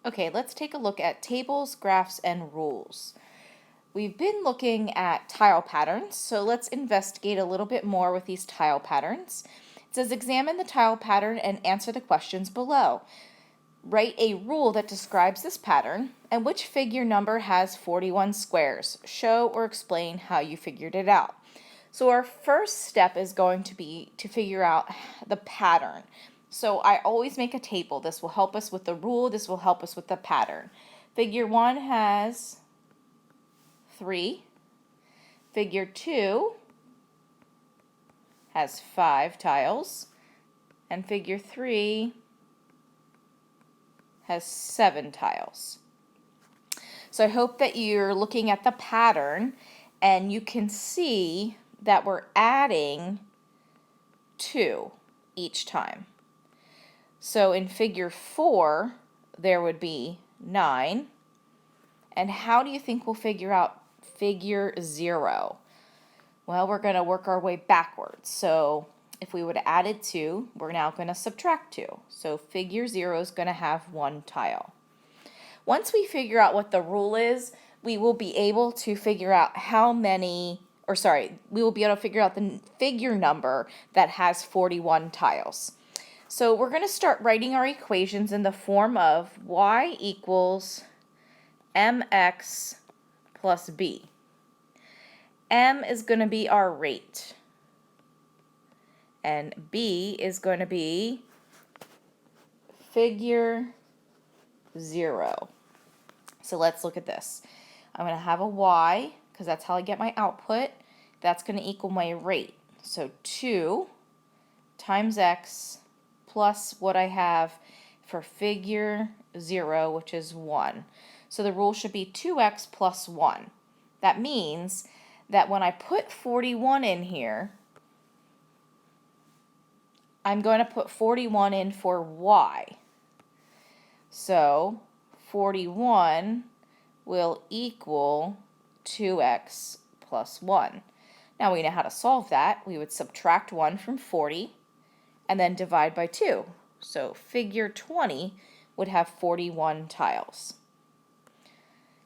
Okay, let's take a look at tables, graphs, and rules. We've been looking at tile patterns, so let's investigate a little bit more with these tile patterns. It says examine the tile pattern and answer the questions below. Write a rule that describes this pattern and which figure number has 41 squares. Show or explain how you figured it out. So our first step is going to be to figure out the pattern. So I always make a table. This will help us with the rule. This will help us with the pattern. Figure 1 has 3. Figure 2 has 5 tiles. And figure 3 has 7 tiles. So I hope that you're looking at the pattern and you can see that we're adding 2 each time. So in figure 4, there would be 9. And how do you think we'll figure out figure 0? Well, we're going to work our way backwards. So if we would have added 2, we're now going to subtract 2. So figure 0 is going to have 1 tile. Once we figure out what the rule is, we will be able to figure out we will be able to figure out the figure number that has 41 tiles. So we're going to start writing our equations in the form of y equals mx plus b. M is going to be our rate, and b is going to be figure 0. So let's look at this. I'm going to have a y, because that's how I get my output. That's going to equal my rate. So 2 times x plus what I have for figure 0, which is 1. So the rule should be 2x plus 1. That means that when I put 41 in here, I'm going to put 41 in for y. So 41 will equal 2x plus 1. Now we know how to solve that. We would subtract 1 from 40 and then divide by 2. So figure 20 would have 41 tiles.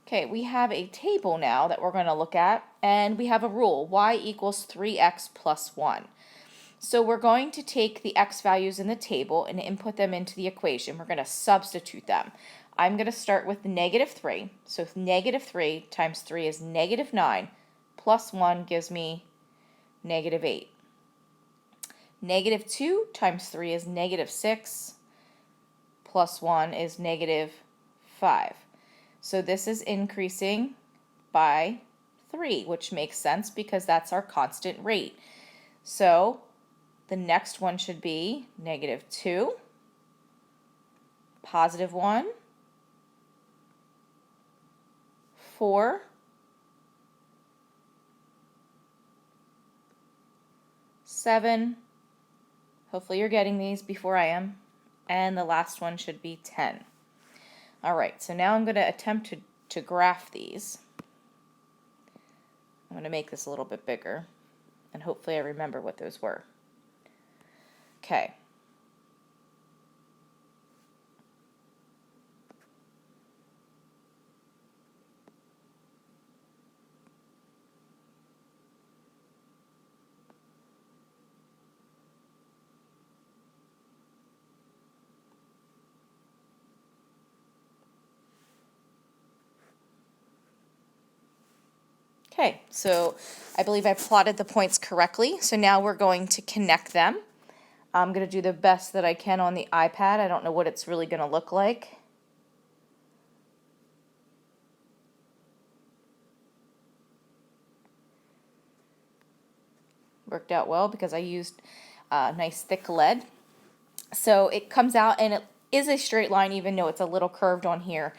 Okay, we have a table now that we're going to look at, and we have a rule, y equals 3x plus 1. So we're going to take the x values in the table and input them into the equation. We're going to substitute them. I'm going to start with negative 3. So negative 3 times 3 is negative 9, plus 1 gives me negative 8. Negative 2 times 3 is negative 6, plus 1 is negative 5. So this is increasing by 3, which makes sense because that's our constant rate. So the next one should be negative 2, positive 1, 4, 7, hopefully you're getting these before I am, and the last one should be 10. Alright, so now I'm going to attempt to graph these. I'm going to make this a little bit bigger, and hopefully I remember what those were. Okay. Okay, so I believe I plotted the points correctly, so now we're going to connect them. I'm going to do the best that I can on the iPad. I don't know what it's really going to look like. Worked out well because I used nice thick lead. So it comes out and it is a straight line even though it's a little curved on here.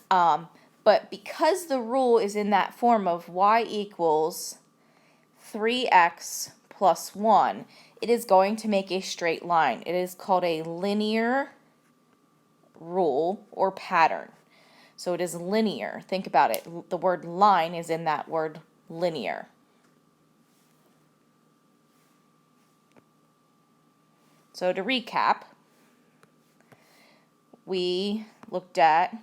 But because the rule is in that form of y equals 3x plus 1, it is going to make a straight line. It is called a linear rule or pattern. So it is linear. Think about it. The word line is in that word linear. So to recap, we looked at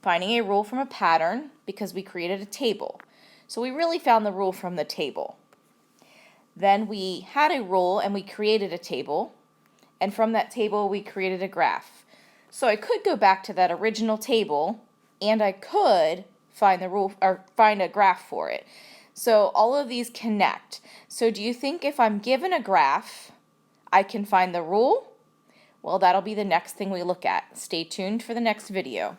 finding a rule from a pattern because we created a table. So we really found the rule from the table. Then we had a rule and we created a table, and from that table we created a graph. So I could go back to that original table and I could find the rule or find a graph for it. So all of these connect. So do you think if I'm given a graph, I can find the rule? Well, that'll be the next thing we look at. Stay tuned for the next video.